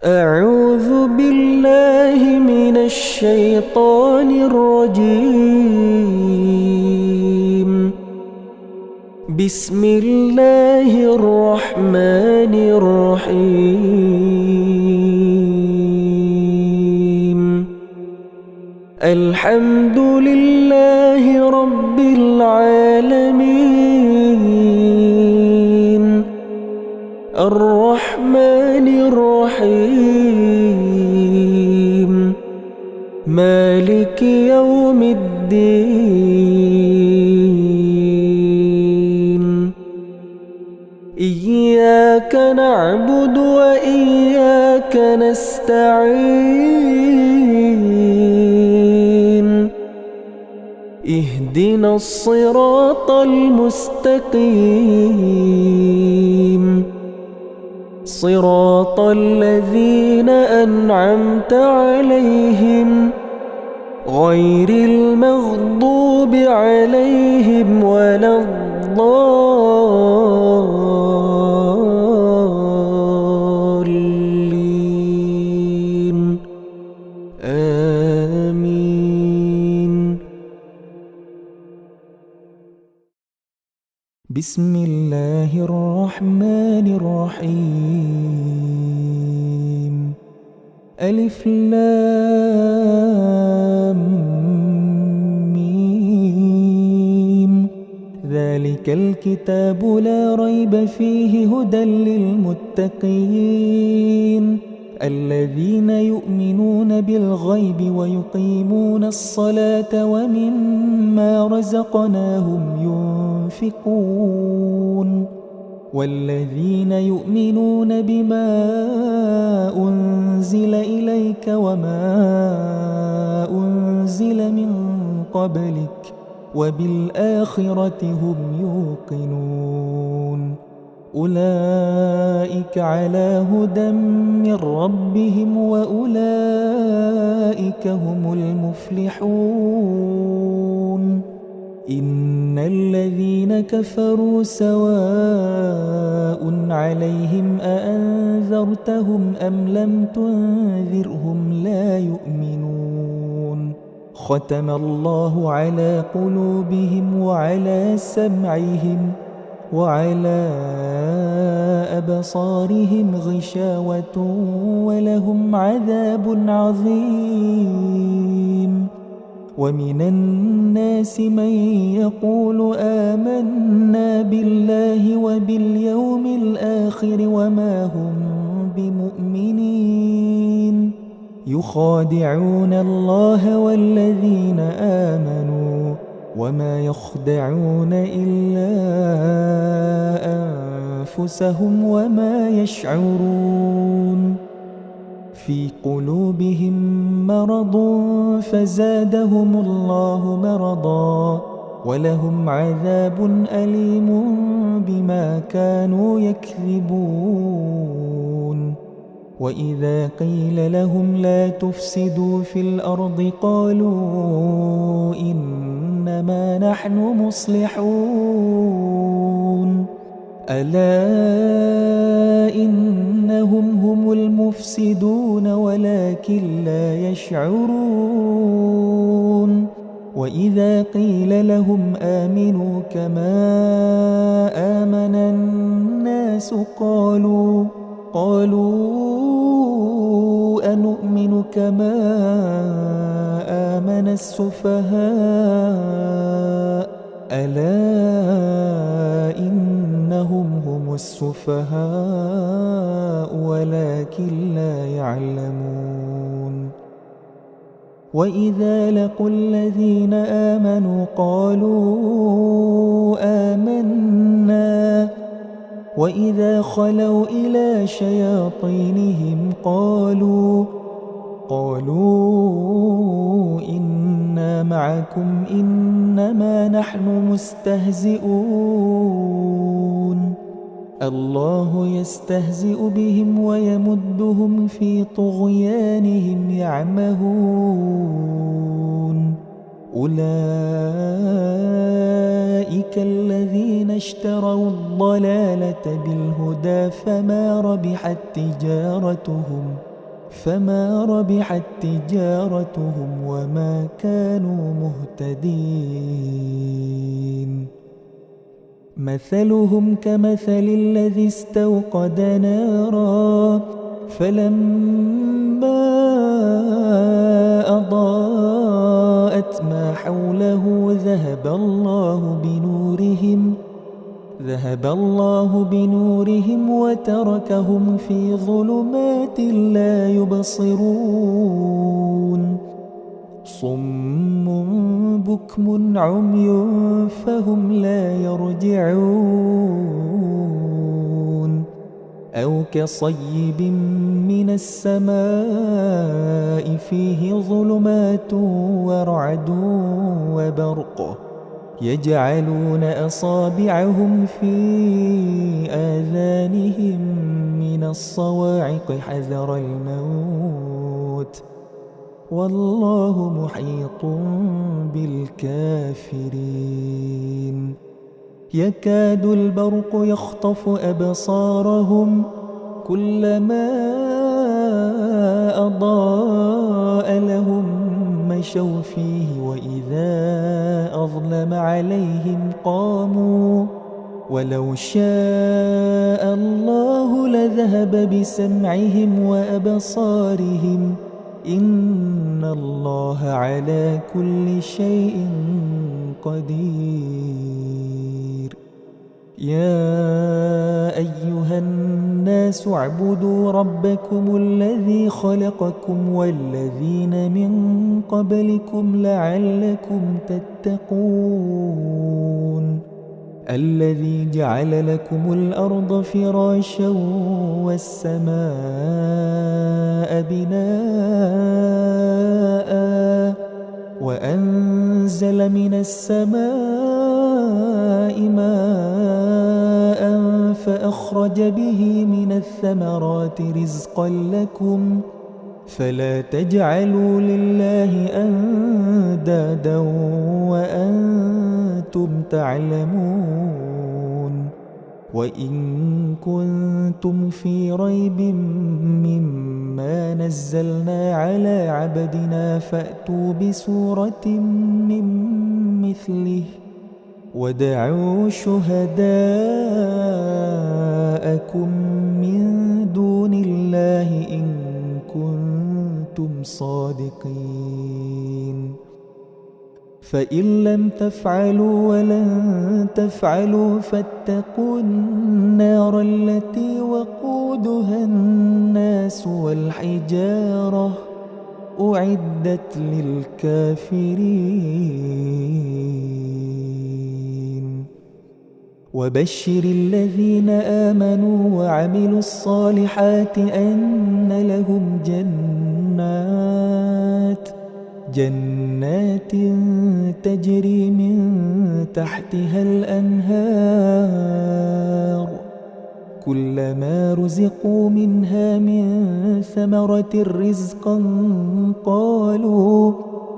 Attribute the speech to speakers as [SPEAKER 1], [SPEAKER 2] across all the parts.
[SPEAKER 1] أعوذ بالله من الشيطان الرجيم. بسم الله الرحمن الرحيم. الحمد لله رب العالمين، الرحمن الرحيم، مالك يوم الدين. إياك نعبد وإياك نستعين. اهدنا الصراط المستقيم، صراط الذين أنعمت عليهم غير المغضوب عليهم ولا الضالين. آمين. بسم الله الرحمن الرحيم. ألف لام ميم. ذلك الكتاب لا ريب فيه هدى للمتقين الذين يؤمنون بالغيب ويقيمون الصلاة ومما رزقناهم ينفقون والذين يؤمنون بما أنزل إليك وما أنزل من قبلك وبالآخرة هم يوقنون. أولئك على هدى من ربهم وأولئك هم المفلحون. إن الذين كفروا سواء عليهم أأنذرتهم أم لم تنذرهم لا يؤمنون. ختم الله على قلوبهم وعلى سمعهم وعلى أبصارهم غشاوة ولهم عذاب عظيم. ومن الناس من يقول آمنا بالله وباليوم الآخر وما هم بمؤمنين. يخادعون الله والذين آمنوا وما يخدعون إلا أنفسهم وما يشعرون. في قلوبهم مرض فزادهم الله مرضا ولهم عذاب أليم بما كانوا يكذبون. وإذا قيل لهم لا تفسدوا في الأرض قالوا إنما نحن مصلحون. ألا إنهم هم المفسدون ولكن لا يشعرون. وإذا قيل لهم آمنوا كما آمن الناس قالوا أنؤمن كما آمن السفهاء. ألا إنهم هم السفهاء ولكن لا يعلمون. وإذا لقوا الذين آمنوا قالوا آمنا وإذا خلوا إلى شياطينهم قالوا إنا معكم إنما نحن مستهزئون. الله يستهزئ بهم ويمدهم في طغيانهم يعمهون. أولئك الذين اشتروا الضلالة بالهدى فما ربحت تجارتهم فما ربحت تجارتهم وما كانوا مهتدين. مثلهم كمثل الذي استوقد نارا فلما أضاءت ما حوله ذهب الله بنورهم وتركهم في ظلمات لا يبصرون. صم بكم عمي فهم لا يرجعون. أو كصيب من السماء فيه ظلمات ورعد وبرق يجعلون أصابعهم في آذانهم من الصواعق حذر الموت والله محيط بالكافرين. يكاد البرق يخطف أبصارهم كلما أضاء لهم مشوا فيه وإذا أظلم عليهم قاموا ولو شاء الله لذهب بسمعهم وأبصارهم إن الله على كل شيء قدير. يا أيها الناس اعبدوا ربكم الذي خلقكم والذين من قبلكم لعلكم تتقون. الذي جعل لكم الأرض فراشا والسماء بناء وأنزل من السماء ماء فأخرج به من الثمرات رزقا لكم فلا تجعلوا لله أندادا وأنتم تعلمون. وإن كنتم في ريب مما نزلنا على عبدنا فأتوا بسورة من مثله ودعوا شهداءكم من دون الله إن كنتم صادقين. فإن لم تفعلوا ولن تفعلوا فاتقوا النار التي وقودها الناس والحجارة أعدت للكافرين. وبشر الذين آمنوا وعملوا الصالحات أن لهم جنات تجري من تحتها الأنهار كلما رزقوا منها من ثمرة رزقا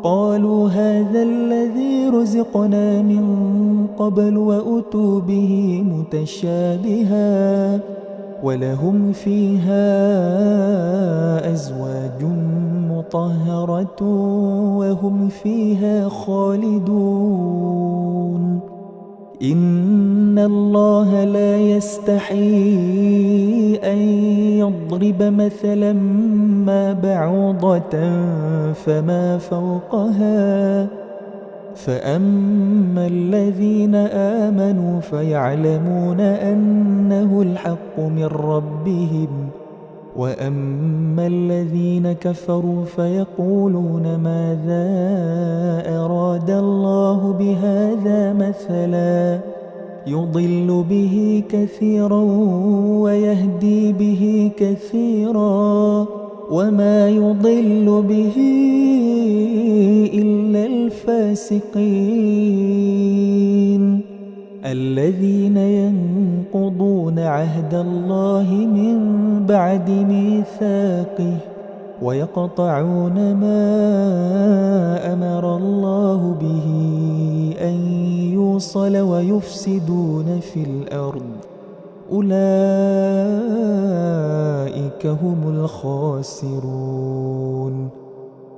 [SPEAKER 1] قالوا هذا الذي رزقنا من قبل وأتوا به متشابها ولهم فيها أزواج مطهرة وهم فيها خالدون. إن الله لا يستحيي أن يضرب مثلا ما بعوضة فما فوقها فأما الذين آمنوا فيعلمون أنه الحق من ربهم وأما الذين كفروا فيقولون ماذا أراد الله بهذا مثلا يضل به كثيرا ويهدي به كثيرا وما يضل به إلا الفاسقين الذين ينقضون عهد الله من بعد ميثاقه ويقطعون ما أمر الله به أن يوصل ويفسدون في الأرض أولئك هم الخاسرون.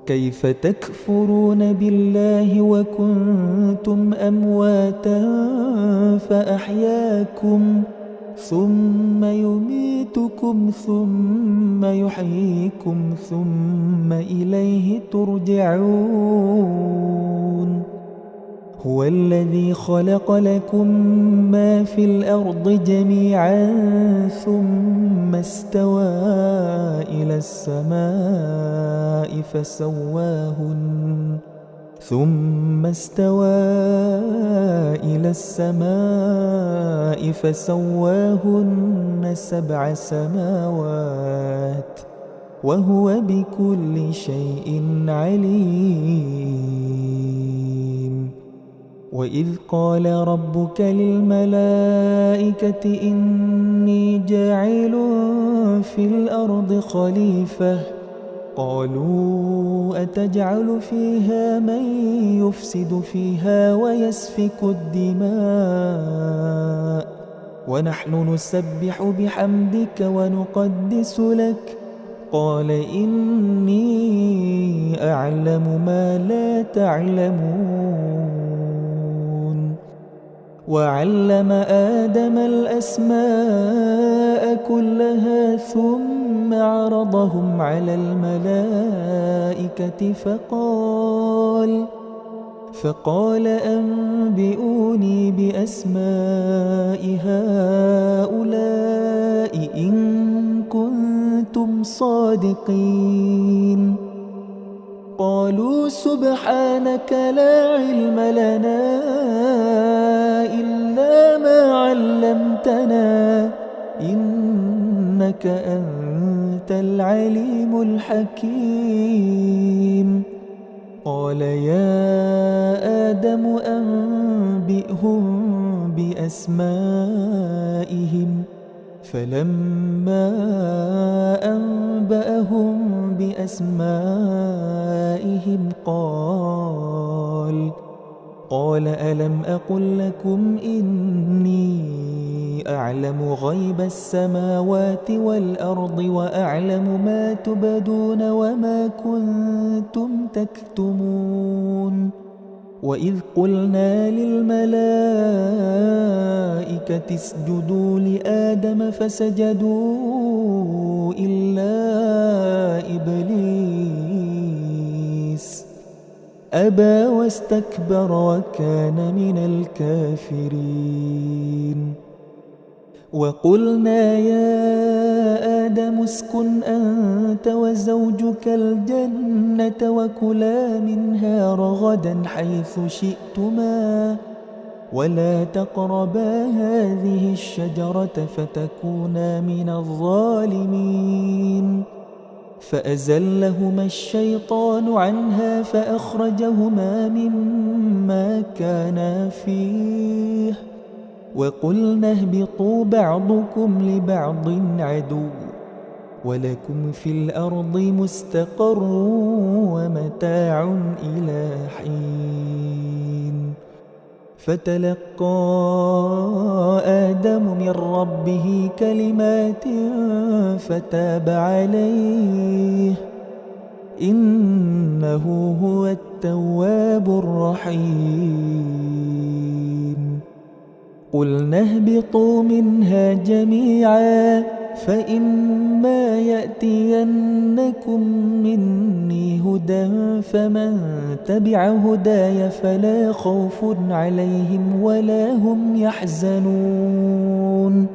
[SPEAKER 1] كيف تكفرون بالله وكنتم أمواتا فأحياكم ثم يميتكم ثم يحييكم ثم إليه ترجعون. هو الذي خلق لكم ما في الأرض جميعا ثم استوى إلى السماء فسواهن 7 سماوات وهو بكل شيء عليم. وإذ قال ربك للملائكة إني جاعل في الأرض خليفة قالوا أتجعل فيها من يفسد فيها ويسفك الدماء ونحن نسبح بحمدك ونقدس لك قال إني أعلم ما لا تعلمون. وعلم آدم الأسماء كلها ثم عرضهم على الملائكة فقال أنبئوني بأسماء هؤلاء إن كنتم صادقين. قالوا سبحانك لا علم لنا إلا ما علمتنا إنك أنت العليم الحكيم. قال يا آدم أنبئهم بأسمائهم فلما أنبأهم بأسمائهم قال ألم أقل لكم إني أعلم غيب السماوات والأرض وأعلم ما تبدون وما كنتم تكتمون. وإذ قلنا للملائكة اسجدوا لآدم فسجدوا إلا إبليس أبى واستكبر وكان من الكافرين. وقلنا يا آدم اسكن أنت وزوجك الجنة وكلا منها رغدا حيث شئتما ولا تقربا هذه الشجرة فتكونا من الظالمين. فأزلهما الشيطان عنها فأخرجهما مما كانا فيه وقلنا اهبطوا بعضكم لبعض عدو ولكم في الأرض مستقر ومتاع إلى حين. فتلقى آدم من ربه كلمات فتاب عليه إنه هو التواب الرحيم. قلنا اهبطوا منها جميعا فإما يأتينكم مني هدى فمن تبع هداي فلا خوف عليهم ولا هم يحزنون.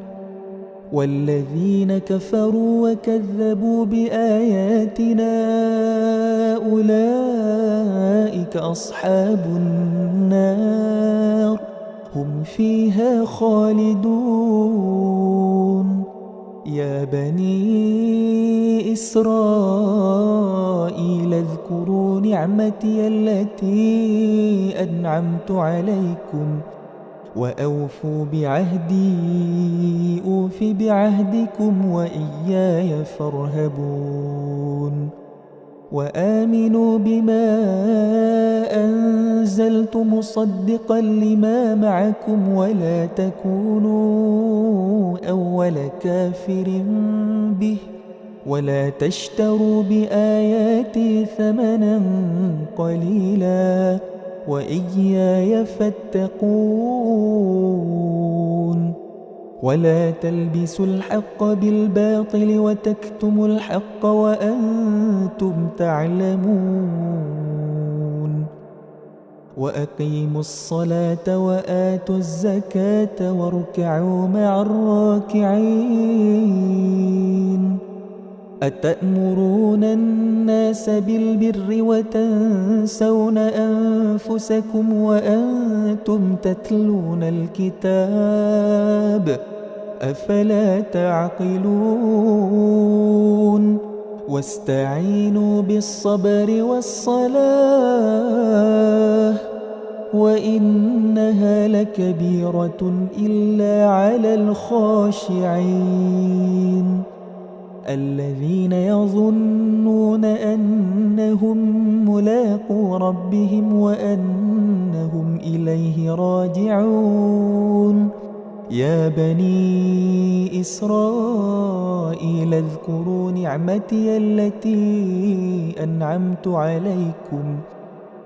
[SPEAKER 1] والذين كفروا وكذبوا بآياتنا أولئك أصحاب النار هم فيها خالدون. يا بني إسرائيل اذكروا نعمتي التي أنعمت عليكم وأوفوا بعهدي أوف بعهدكم وإياي فارهبون. وآمنوا بما أنزلت مصدقا لما معكم ولا تكونوا أول كافر به ولا تشتروا بآياتي ثمنا قليلا وإياي فاتقون ولا تلبسوا الحق بالباطل وتكتموا الحق وأنتم تعلمون وأقيموا الصلاة وآتوا الزكاة واركعوا مع الراكعين أتأمرون الناس بالبر وتنسون أنفسكم وأنتم تتلون الكتاب أفلا تعقلون واستعينوا بالصبر والصلاة وإنها لكبيرة إلا على الخاشعين الذين يظنون أنهم ملاقو ربهم وأنهم إليه راجعون يا بني إسرائيل اذكروا نعمتي التي أنعمت عليكم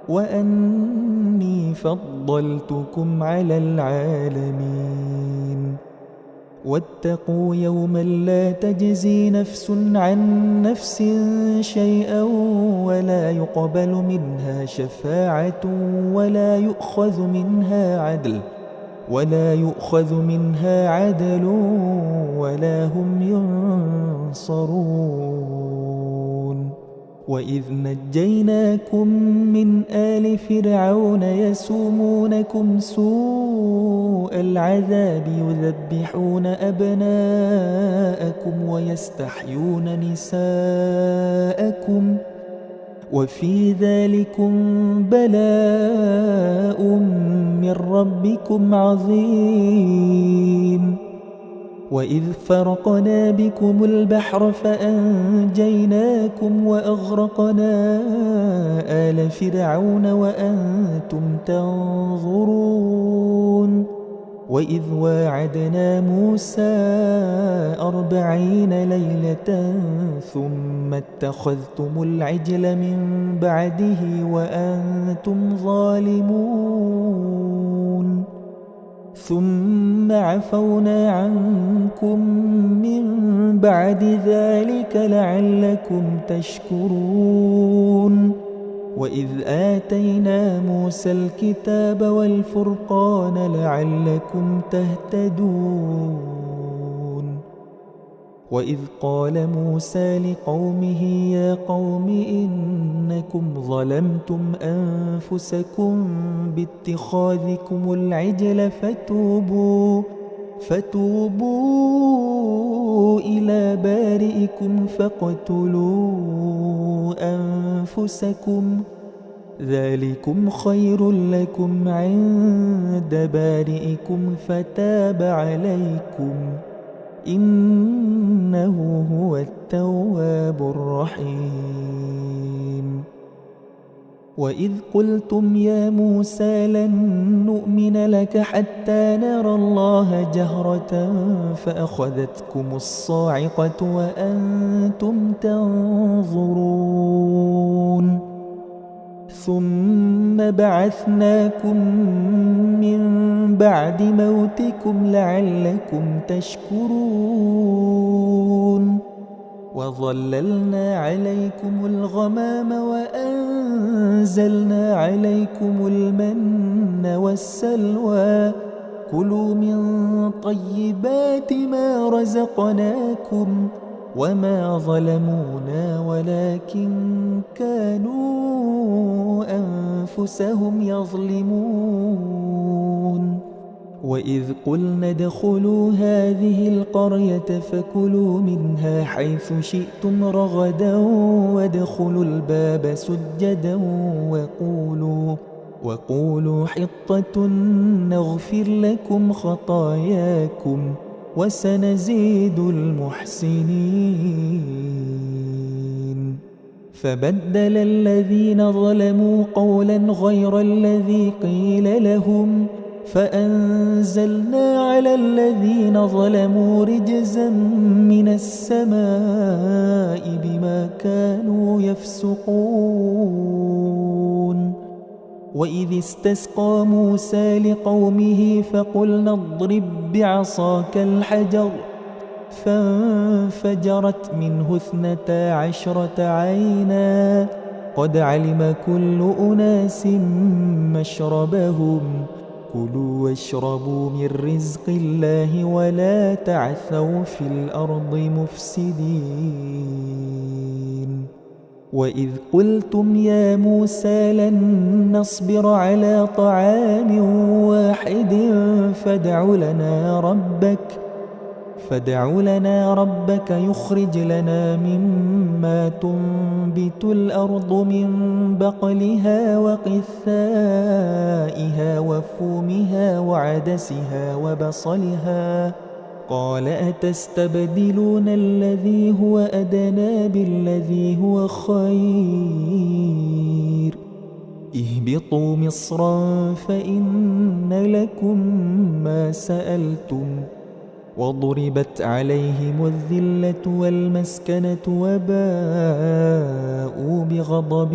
[SPEAKER 1] وأني فضلتكم على العالمين واتقوا يوما لا تجزي نفس عن نفس شيئا ولا يقبل منها شفاعة ولا يؤخذ منها عدل ولا هم ينصرون وإذ نجيناكم من آل فرعون يسومونكم سوء العذاب يذبحون أبناءكم ويستحيون نساءكم وفي ذلكم بلاء من ربكم عظيم وإذ فرقنا بكم البحر فأنجيناكم وأغرقنا آل فرعون وأنتم تنظرون وإذ واعدنا موسى 40 ليلة ثم اتخذتم العجل من بعده وأنتم ظالمون ثم عفونا عنكم من بعد ذلك لعلكم تشكرون وإذ آتينا موسى الكتاب والفرقان لعلكم تهتدون وإذ قال موسى لقومه يا قوم إنكم ظلمتم أنفسكم باتخاذكم العجل فتوبوا إلى بارئكم فاقتلوا أنفسكم ذلكم خير لكم عند بارئكم فتاب عليكم إنه هو التواب الرحيم وإذ قلتم يا موسى لن نؤمن لك حتى نرى الله جهرة فأخذتكم الصاعقة وأنتم تنظرون ثم بعثناكم من بعد موتكم لعلكم تشكرون وظللنا عليكم الغمام وأنزلنا عليكم المن والسلوى كلوا من طيبات ما رزقناكم وما ظلمونا ولكن كانوا أنفسهم يظلمون وإذ قلنا ادخلوا هذه القرية فكلوا منها حيث شئتم رغدا وادخلوا الباب سجدا وقولوا حطة نغفر لكم خطاياكم وسنزيد المحسنين فبدل الذين ظلموا قولا غير الذي قيل لهم فأنزلنا على الذين ظلموا رجزا من السماء بما كانوا يفسقون. وإذ استسقى موسى لقومه فقلنا اضرب بعصاك الحجر فانفجرت منه 12 عينا قد علم كل أناس مشربهم كلوا واشربوا من رزق الله ولا تعثوا في الأرض مفسدين. وإذ قلتم يا موسى لن نصبر على طعام واحد فادع لنا ربك يخرج لنا مما تنبت الأرض من بقلها وقثائها وفومها وعدسها وبصلها قال أتستبدلون الذي هو أدنى بالذي هو خير اهبطوا مصرا فإن لكم ما سألتم وضربت عليهم الذلة والمسكنة وباءوا بغضب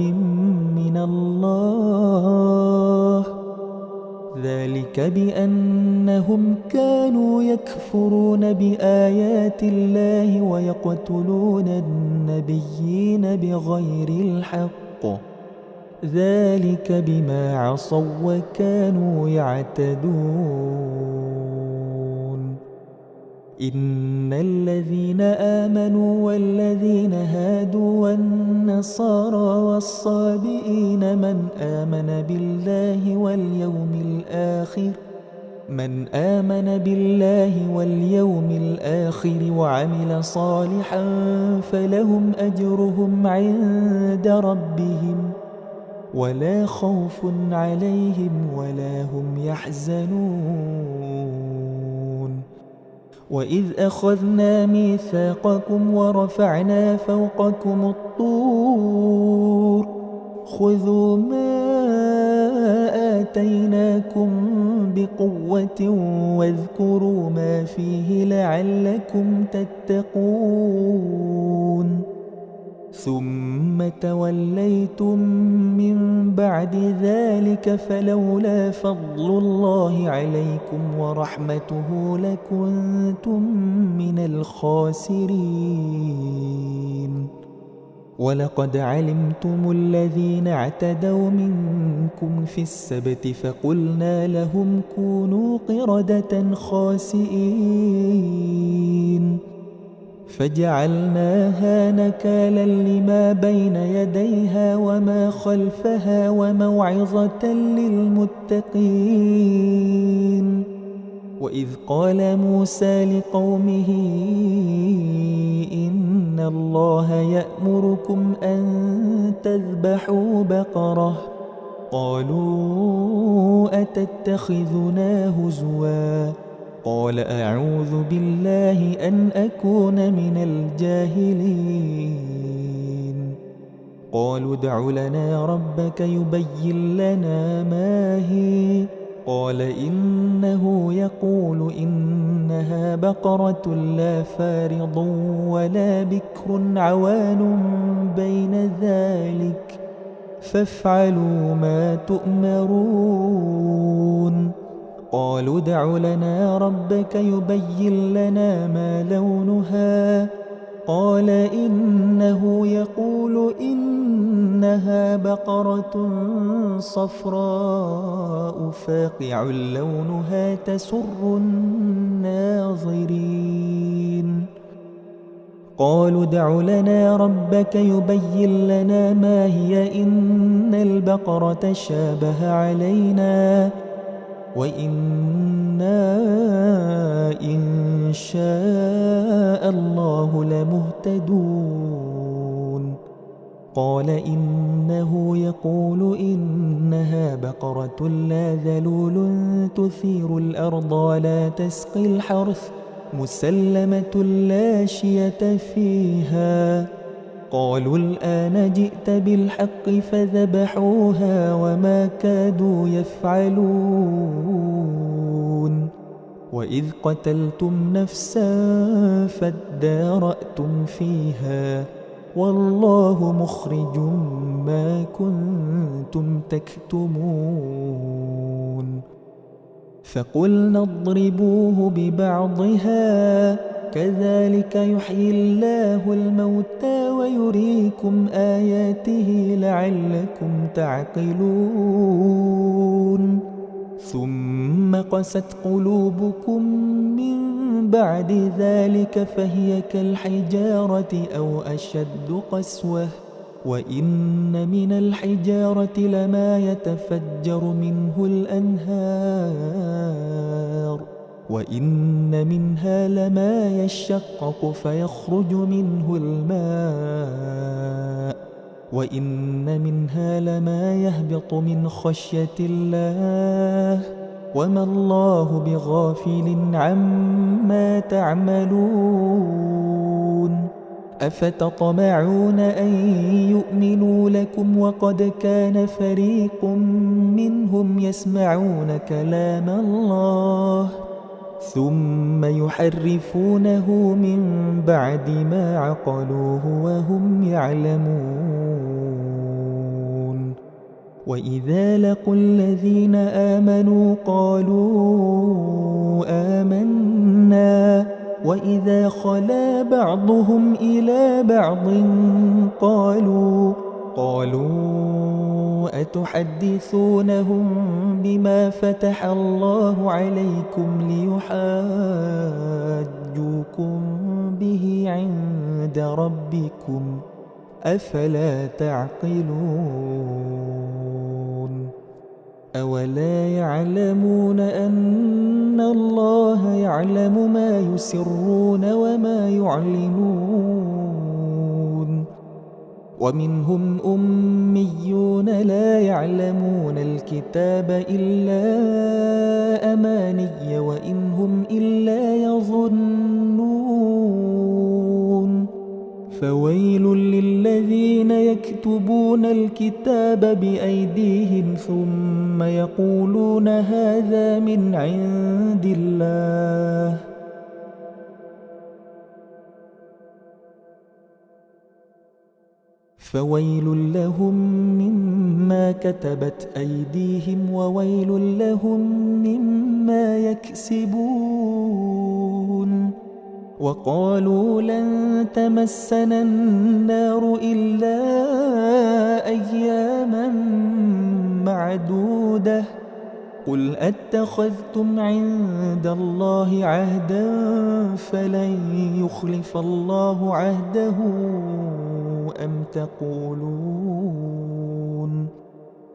[SPEAKER 1] من الله ذلك بأنهم كانوا يكفرون بآيات الله ويقتلون النبيين بغير الحق ذلك بما عصوا وكانوا يعتدون. إن الذين آمنوا والذين هادوا والنصارى والصابئين من آمن بالله واليوم الآخر وعمل صالحا فلهم أجرهم عند ربهم ولا خوف عليهم ولا هم يحزنون. وإذ أخذنا ميثاقكم ورفعنا فوقكم الطور خذوا ما آتيناكم بقوة واذكروا ما فيه لعلكم تتقون ثم توليتم من بعد ذلك فلولا فضل الله عليكم ورحمته لكنتم من الخاسرين. ولقد علمتم الذين اعتدوا منكم في السبت فقلنا لهم كونوا قردة خاسئين فجعلناها نكالا لما بين يديها وما خلفها وموعظة للمتقين. وإذ قال موسى لقومه إن الله يأمركم أن تذبحوا بقرة قالوا أتتخذنا هزوا قال أعوذ بالله أن أكون من الجاهلين. قالوا ادع لنا ربك يبين لنا ما هي قال إنه يقول إنها بقرة لا فارض ولا بكر عوان بين ذلك فافعلوا ما تؤمرون. قالوا ادع لنا ربك يبين لنا ما لونها قال إنه يقول إنها بقرة صفراء فاقع لونها تسر الناظرين. قالوا ادع لنا ربك يبين لنا ما هي إن البقرة شابه علينا وإنا إن شاء الله لمهتدون. قال إنه يقول إنها بقرة لا ذلول تثير الأرض ولا تسقي الحرث مسلمة لا شية فيها قالوا الآن جئت بالحق فذبحوها وما كادوا يفعلون وإذ قتلتم نفسا فادارأتم فيها والله مخرج ما كنتم تكتمون فقلنا اضربوه ببعضها كذلك يحيي الله الموتى ويريكم آياته لعلكم تعقلون ثم قست قلوبكم من بعد ذلك فهي كالحجارة أو أشد قسوة وإن من الحجارة لما يتفجر منه الأنهار وإن منها لما يشقق فيخرج منه الماء وإن منها لما يهبط من خشية الله وما الله بغافل عما تعملون أفتطمعون أن يؤمنوا لكم وقد كان فريق منهم يسمعون كلام الله ثم يحرفونه من بعد ما عقلوه وهم يعلمون وإذا لقوا الذين آمنوا قالوا آمنا وإذا خلا بعضهم إلى بعض قالوا أتحدثونهم بما فتح الله عليكم ليحاجوكم به عند ربكم أفلا تعقلون أولا يعلمون أن الله يعلم ما يسرون وما يعلنون ومنهم أميون لا يعلمون الكتاب إلا أماني وإن هم إلا يظنون فويل للذين يكتبون الكتاب بأيديهم ثم يقولون هذا من عند الله فويل لهم مما كتبت أيديهم وويل لهم مما يكسبون وقالوا لن تمسنا النار إلا أياما معدودة قل أتخذتم عند الله عهدا فلن يخلف الله عهده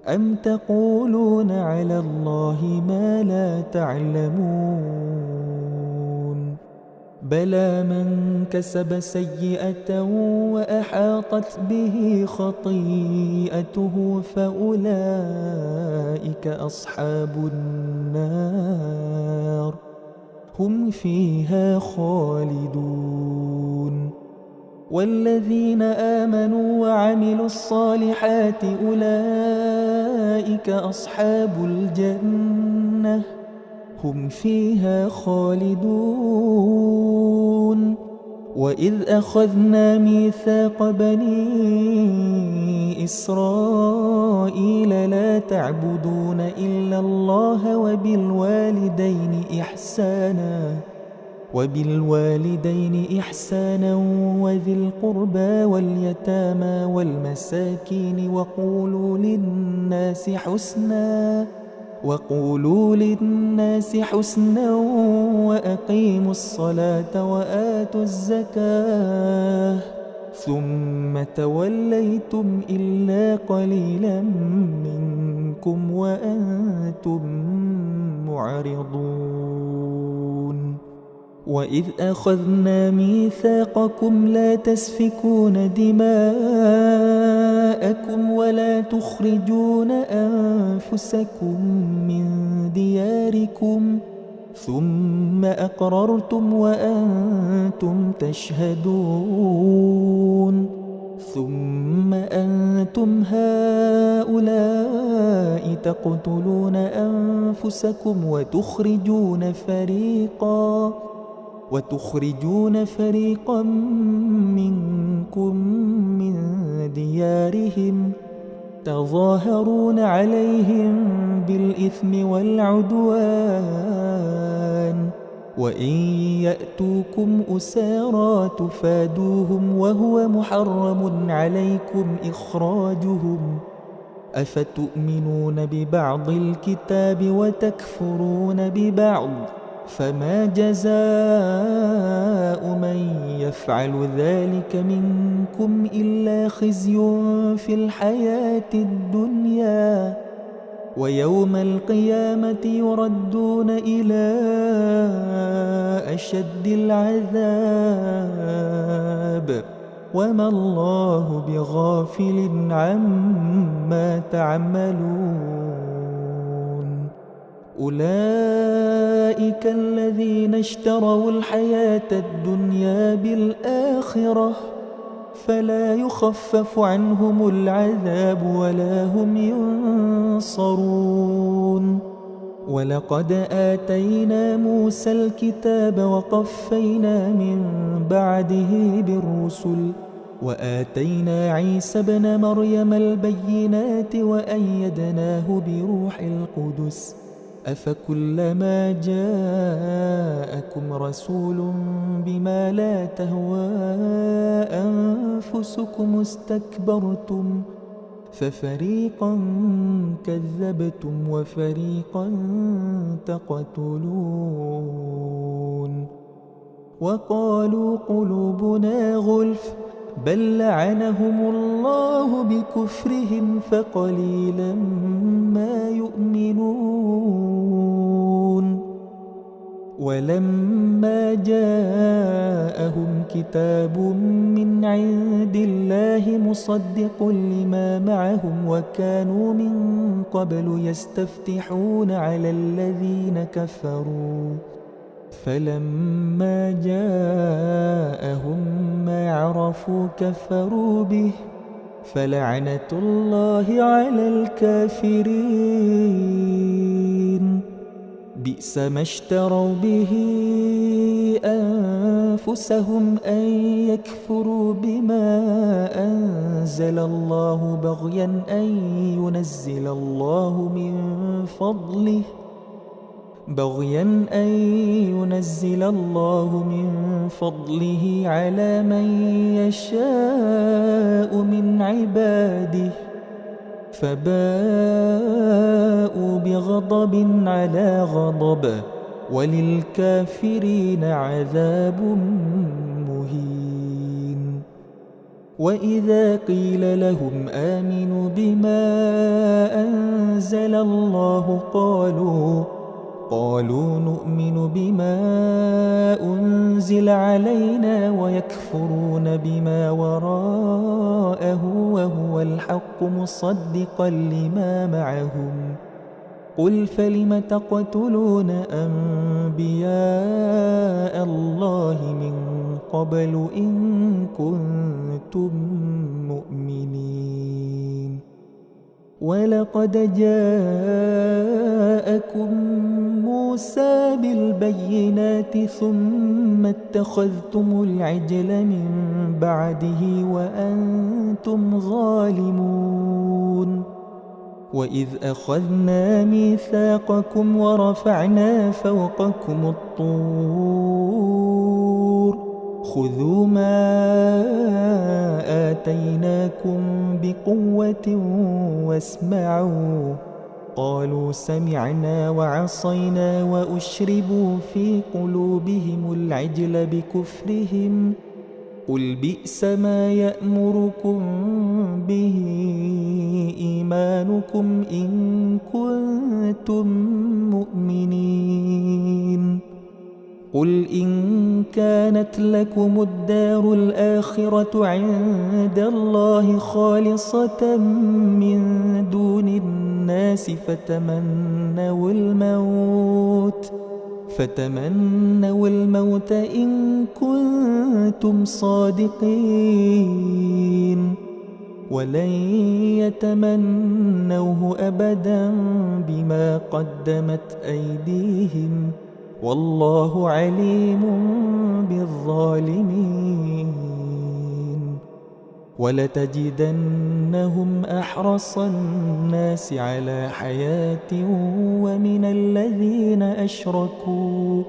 [SPEAKER 1] أم تقولون على الله ما لا تعلمون بلى من كسب سيئة وأحاطت به خطيئته فأولئك أصحاب النار هم فيها خالدون والذين آمنوا وعملوا الصالحات أولئك أصحاب الجنة هم فيها خالدون وإذ أخذنا ميثاق بني إسرائيل لا تعبدون إلا الله وبالوالدين إحسانا وذي القربى واليتامى والمساكين وقولوا للناس حسنا وأقيموا الصلاة وآتوا الزكاة ثم توليتم إلا قليلا منكم وأنتم معرضون وإذ أخذنا ميثاقكم لا تسفكون دماءكم ولا تخرجون أنفسكم من دياركم ثم أقررتم وأنتم تشهدون ثم أنتم هؤلاء تقتلون أنفسكم وتخرجون فريقا منكم من ديارهم تظاهرون عليهم بالإثم والعدوان وإن يأتوكم أسارى تفادوهم وهو محرم عليكم إخراجهم أفتؤمنون ببعض الكتاب وتكفرون ببعض فما جزاء من يفعل ذلك منكم إلا خزي في الحياة الدنيا ويوم القيامة يردون إلى أشد العذاب وما الله بغافل عما تعملون أولئك الذين اشتروا الحياة الدنيا بالآخرة فلا يخفف عنهم العذاب ولا هم ينصرون ولقد آتينا موسى الكتاب وقفينا من بعده بالرسل وآتينا عيسى ابن مريم البينات وأيدناه بروح القدس أفكلما جاءكم رسول بما لا تهوى أنفسكم استكبرتم ففريقا كذبتم وفريقا تقتلون وقالوا قلوبنا غلف بل لعنهم الله بكفرهم فقليلا ما يؤمنون ولما جاءهم كتاب من عند الله مصدق لما معهم وكانوا من قبل يستفتحون على الذين كفروا فلما جاءهم ما عرفوا كفروا به فلعنة الله على الكافرين بئس ما اشتروا به أنفسهم أن يكفروا بما أنزل الله بغيا أن ينزل الله من فضله على من يشاء من عباده فباءوا بغضب على غضب وللكافرين عذاب مهين وإذا قيل لهم آمنوا بما أنزل الله قالوا نؤمن بما أنزل علينا ويكفرون بما وراءه وهو الحق مصدقا لما معهم قل فلم تقتلون أنبياء الله من قبل إن كنتم مؤمنين ولقد جاءكم موسى بالبينات ثم اتخذتم العجل من بعده وأنتم ظالمون وإذ أخذنا ميثاقكم ورفعنا فوقكم الطور خذوا ما آتيناكم بقوة واسمعوا قالوا سمعنا وعصينا وأشربوا في قلوبهم العجل بكفرهم قل بئس ما يأمركم به إيمانكم إن كنتم مؤمنين قل إن كانت لكم الدار الآخرة عند الله خالصة من دون الناس فتمنوا الموت إن كنتم صادقين ولن يتمنوه أبدا بما قدمت أيديهم والله عليم بالظالمين. ولتجدنهم أحرص الناس على حياة ومن الذين أشركوا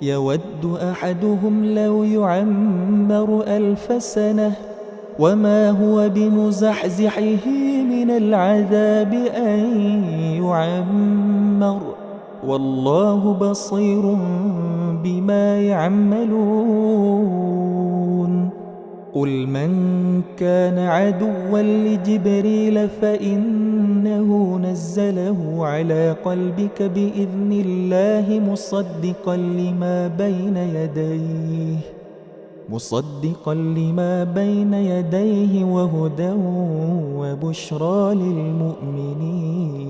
[SPEAKER 1] يود أحدهم لو يعمر 1000 سنة وما هو بمزحزحه من العذاب أن يعمر والله بصير بما يعملون. قل من كان عدوا لجبريل فإنه نزله على قلبك بإذن الله مصدقا لما بين يديه وهدى وبشرى للمؤمنين.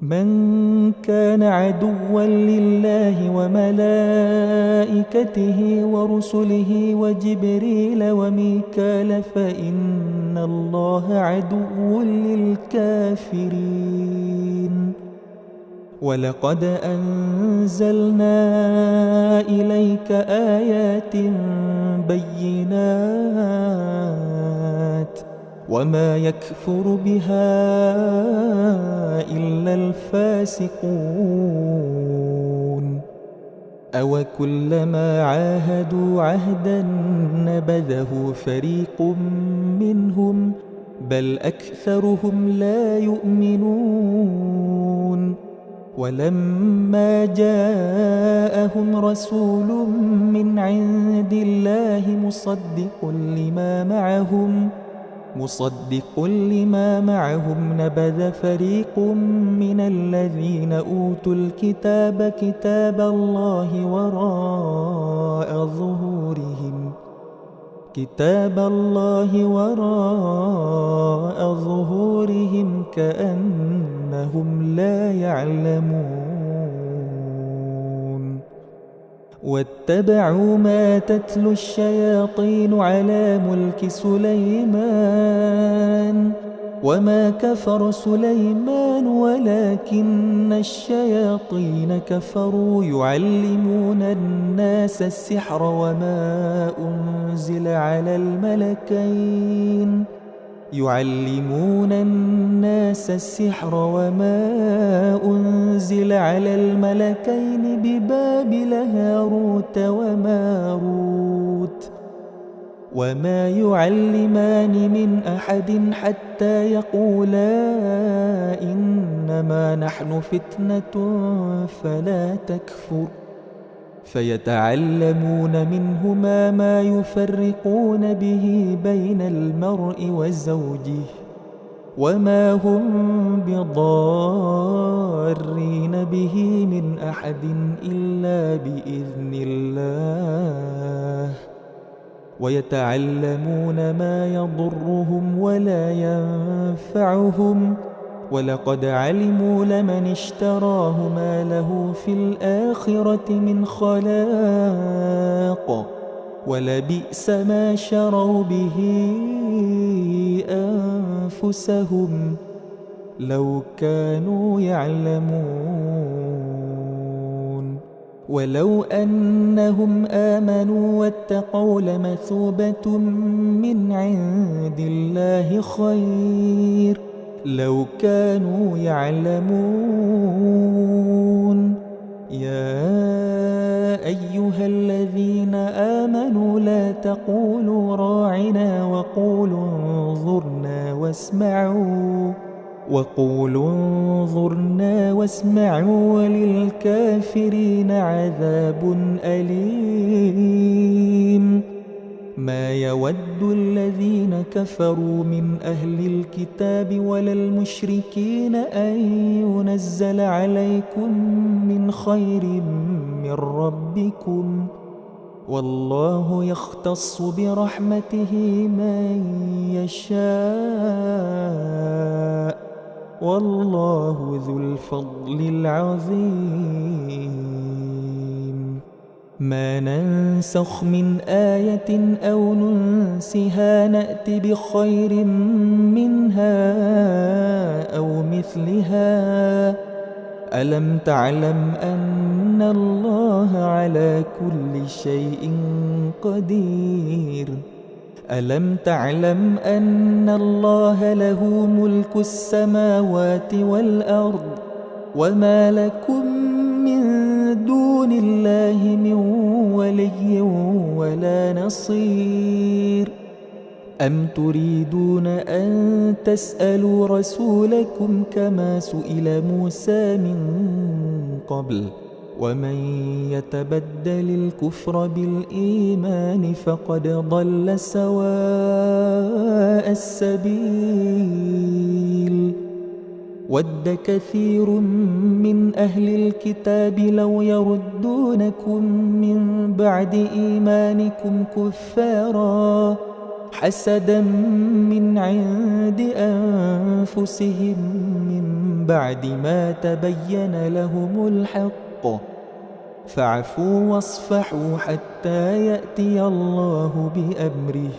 [SPEAKER 1] من كان عدوا لله وملائكته ورسله وجبريل وميكال فإن الله عدو للكافرين. ولقد أنزلنا إليك آيات بينات وما يكفر بها إلا الفاسقون. أوكلما عاهدوا عهدا نبذه فريق منهم بل أكثرهم لا يؤمنون. ولما جاءهم رسول من عند الله مصدق لما معهم نبذ فريق من الذين أوتوا الكتاب كتاب الله وراء ظهورهم كأنهم لا يعلمون. واتبعوا ما تتلو الشياطين على ملك سليمان وما كفر سليمان ولكن الشياطين كفروا يعلمون الناس السحر وما أنزل على الملكين ببابل هاروت وماروت وما يعلمان من أحد حتى يقولا إنما نحن فتنة فلا تكفر فيتعلمون منهما ما يفرقون به بين المرء وزوجه وما هم بضارين به من أحد إلا بإذن الله ويتعلمون ما يضرهم ولا ينفعهم ولقد علموا لمن اشتراه ما له في الآخرة من خلاق ولبئس ما شروا به أنفسهم لو كانوا يعلمون. ولو أنهم آمنوا واتقوا لمثوبة من عند الله خير لو كانوا يعلمون. يا أيها الذين آمنوا لا تقولوا راعنا وقولوا انظرنا واسمعوا وللكافرين عذاب أليم. ما يود الذين كفروا من أهل الكتاب ولا المشركين أن ينزل عليكم من خير من ربكم والله يختص برحمته من يشاء والله ذو الفضل العظيم. ما ننسخ من آية أو كمثلها نأت بخير منها أو مثلها ألم تعلم أن الله على كل شيء قدير ألم تعلم أن الله له ملك السماوات والأرض وما لكم من دون الله من ولي ولا نصير أم تريدون أن تسألوا رسولكم كما سئل موسى من قبل ومن يتبدل الكفر بالإيمان فقد ضل سواء السبيل ود كثير من أهل الكتاب لو يردونكم من بعد إيمانكم كفارا حسدا من عند أنفسهم من بعد ما تبين لهم الحق فاعفوا واصفحوا حتى يأتي الله بأمره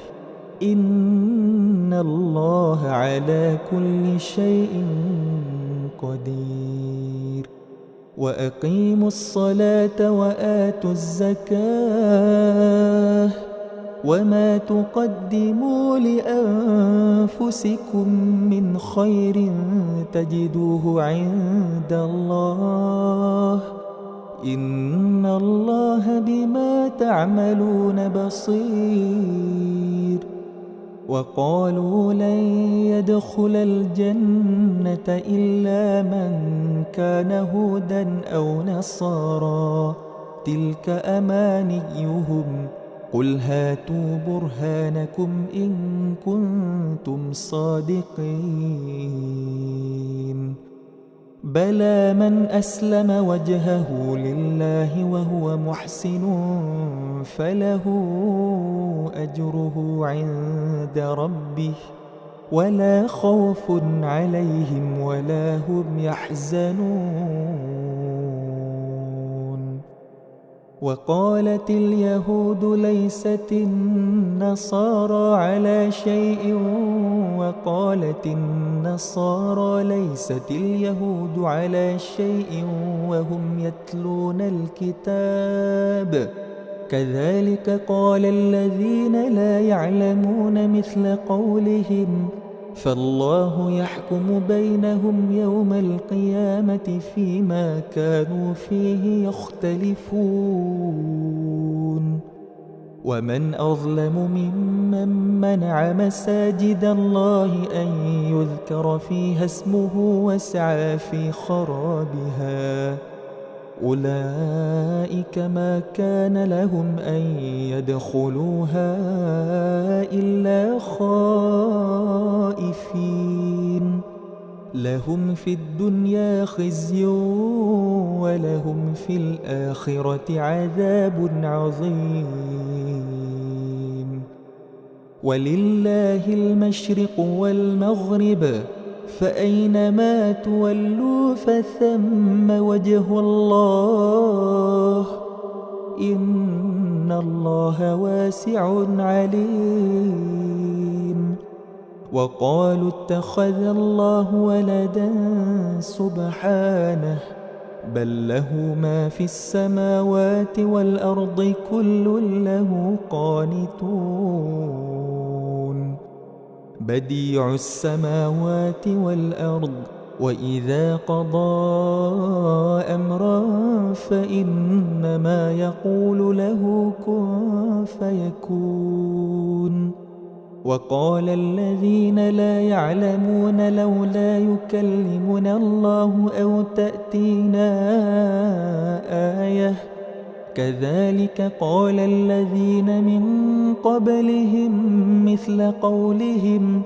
[SPEAKER 1] إن الله على كل شيء قدير وأقيموا الصلاة وآتوا الزكاة وما تقدموا لأنفسكم من خير تجدوه عند الله إن الله بما تعملون بصير وقالوا لن يدخل الجنة إلا من كان هودا أو نصارى تلك أمانيهم قل هاتوا برهانكم إن كنتم صادقين بلى من أسلم وجهه لله وهو محسن فله أجره عند ربه ولا خوف عليهم ولا هم يحزنون وقالت اليهود ليست النصارى على شيء وقالت النصارى ليست اليهود على شيء وهم يتلون الكتاب كذلك قال الذين لا يعلمون مثل قولهم فالله يحكم بينهم يوم القيامة فيما كانوا فيه يختلفون ومن أظلم ممن منع مساجد الله أن يذكر فيها اسمه وسعى في خرابها أولئك ما كان لهم أن يدخلوها إلا خائفين لهم في الدنيا خزي ولهم في الآخرة عذاب عظيم ولله المشرق والمغرب فأينما تولوا فثم وجه الله إن الله واسع عليم وقالوا اتخذ الله ولدا سبحانه بل له ما في السماوات والأرض كل له قانتون بديع السماوات والأرض وإذا قضى أمرا فإنما يقول له كن فيكون وقال الذين لا يعلمون لولا يكلمنا الله أو تأتينا آية كذلك قال الذين من قبلهم مثل قولهم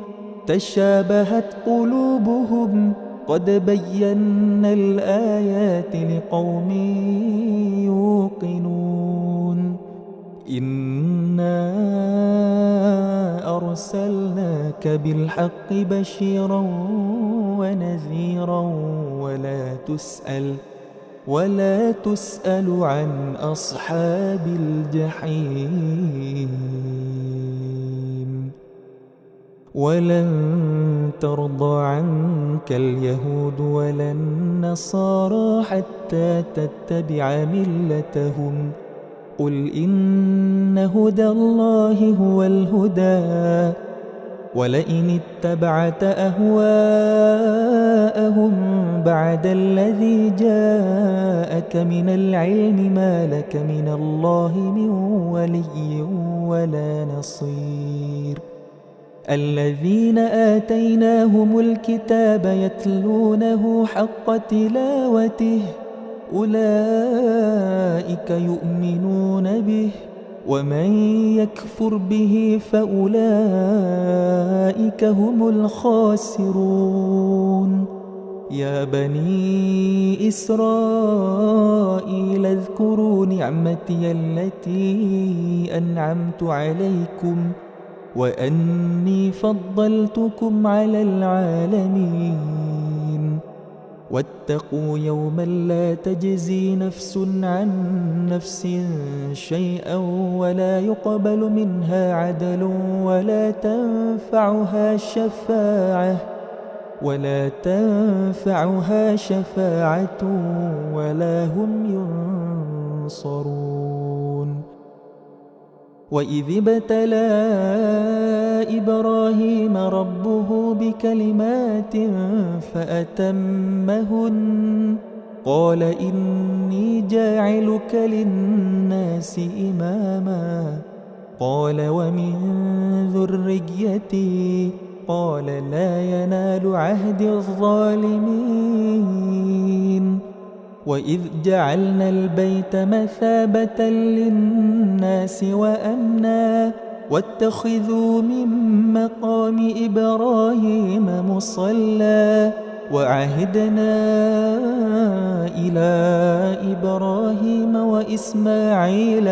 [SPEAKER 1] تشابهت قلوبهم قد بينا الآيات لقوم يوقنون إنا أرسلناك بالحق بشيرا ونذيرا ولا تسأل عن أصحاب الجحيم ولن ترضى عنك اليهود ولا النصارى حتى تتبع ملتهم قل إن هدى الله هو الهدى ولئن اتبعت أهواءهم بعد الذي جاءك من العلم ما لك من الله من ولي ولا نصير الذين آتيناهم الكتاب يتلونه حق تلاوته أولئك يؤمنون به ومن يكفر به فأولئك هم الخاسرون يا بني إسرائيل اذكروا نعمتي التي أنعمت عليكم وأني فضلتكم على العالمين واتقوا يوما لا تجزي نفس عن نفس شيئا ولا يقبل منها عدل ولا تنفعها شفاعة ولا هم ينصرون وإذ ابتلى إبراهيم ربه بكلمات فأتمهن قال إني جاعلك للناس إماما قال ومن ذريتي قال لا ينال عهد الظالمين وإذ جعلنا البيت مثابة للناس وأمنا واتخذوا من مقام إبراهيم مصلى وعهدنا إلى إبراهيم وإسماعيل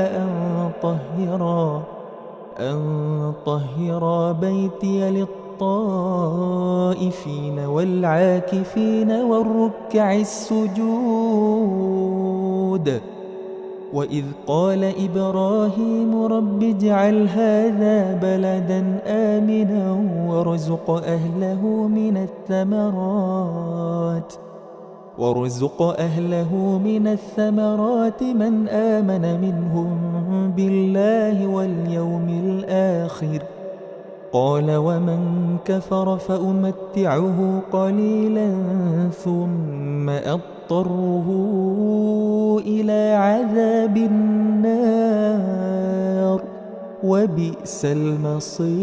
[SPEAKER 1] أن طهرا بيتي للطائفين والعاكفين والركع السجود وإذ قال إبراهيم رب اجعل هذا بلدا آمنا وارزق أهله من الثمرات من آمن منهم بالله واليوم الآخر قال ومن كفر فأمتعه قليلا ثم أضطره إلى عذاب النار وبئس المصير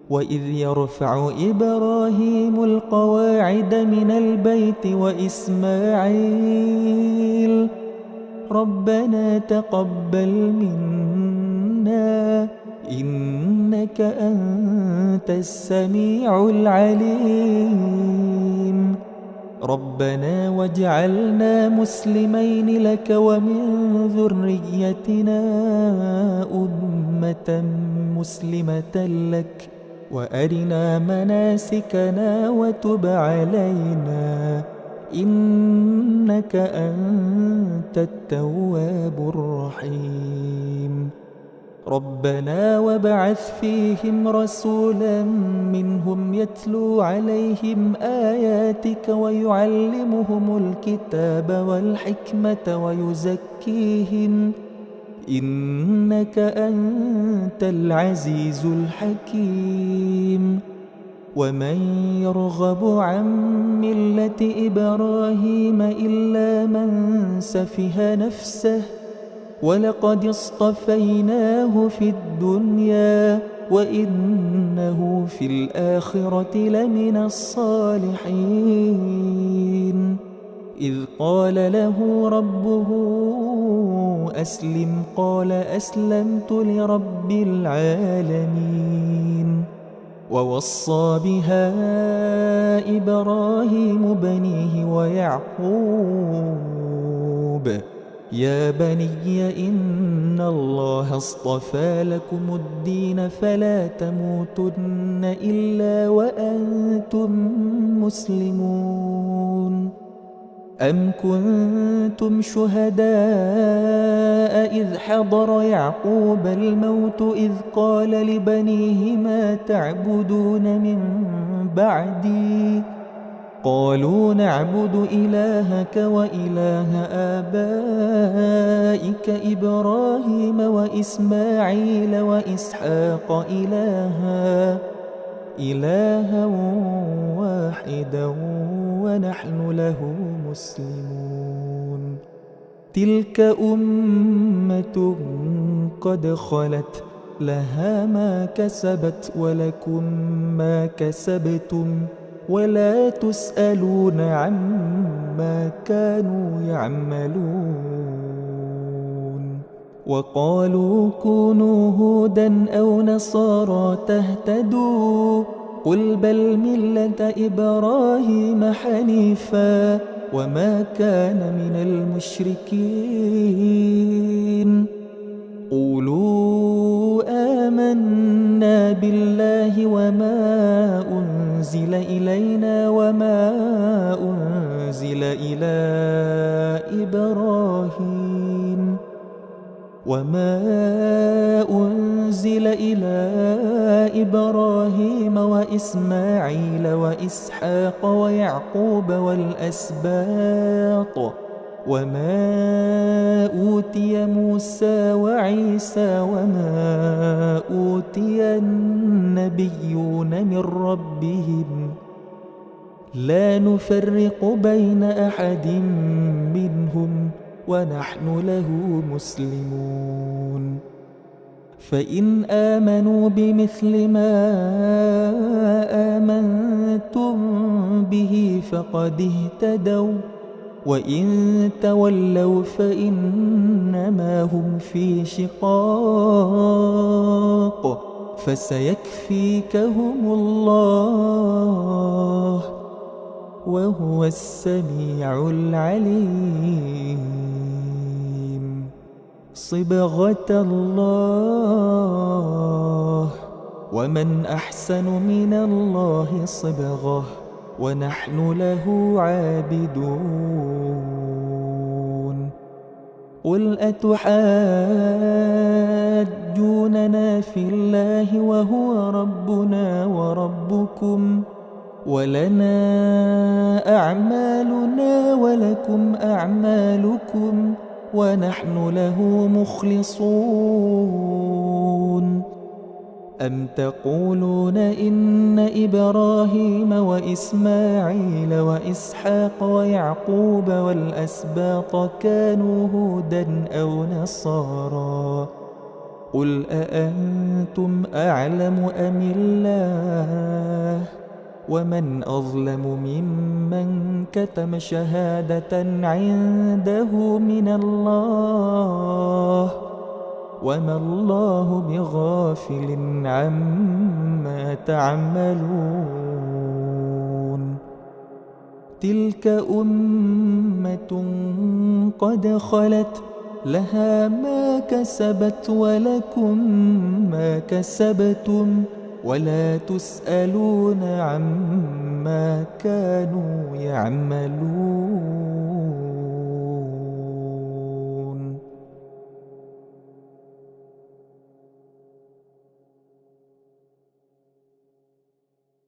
[SPEAKER 1] وإذ يرفع إبراهيم القواعد من البيت وإسماعيل ربنا تقبل منا إنك أنت السميع العليم ربنا واجعلنا مسلمين لك ومن ذريتنا أمة مسلمة لك وأرنا مناسكنا وتب علينا إنك أنت التواب الرحيم ربنا وابعث فيهم رسولا منهم يتلو عليهم آياتك ويعلمهم الكتاب والحكمة ويزكيهم إنك أنت العزيز الحكيم ومن يرغب عن ملة إبراهيم إلا من سفه نفسه ولقد اصطفيناه في الدنيا وإنه في الآخرة لمن الصالحين إذ قال له ربه أسلم قال أسلمت لرب العالمين ووصى بها إبراهيم بنيه ويعقوب يا بني إن الله اصطفى لكم الدين فلا تموتن إلا وأنتم مسلمون أم كنتم شهداء إذ حضر يعقوب الموت إذ قال لبنيه ما تعبدون من بعدي قالوا نعبد إلهك وإله آبائك إبراهيم وإسماعيل وإسحاق إلها واحدا ونحن له مسلمون تلك أمة قد خلت لها ما كسبت ولكم ما كسبتم ولا تسألون عما كانوا يعملون وقالوا كونوا هودا أو نصارى تهتدوا قل بل ملة إبراهيم حنيفا وما كان من المشركين قولوا آمنا بالله وما أنزل إلينا وما أنزل إلى إبراهيم وإسماعيل وإسحاق ويعقوب والأسباط وما أوتي موسى وعيسى وما أوتي النبيون من ربهم لا نفرق بين أحد منهم ونحن له مسلمون فإن آمنوا بمثل ما آمنتم به فقد اهتدوا وإن تولوا فإنما هم في شقاق فسيكفيكهم الله وهو السميع العليم صبغة الله ومن أحسن من الله صبغة ونحن له عابدون قل أتحاجوننا في الله وهو ربنا وربكم ولنا أعمالنا ولكم أعمالكم ونحن له مخلصون أم تقولون إن إبراهيم وإسماعيل وإسحاق ويعقوب والأسباط كانوا هودا أو نصارى قل أأنتم أعلم أم الله ومن أظلم ممن كتم شهادة عنده من الله وما الله بغافل عما تعملون تلك أمة قد خلت لها ما كسبت ولكم ما كسبتم ولا تسألون عما كانوا يعملون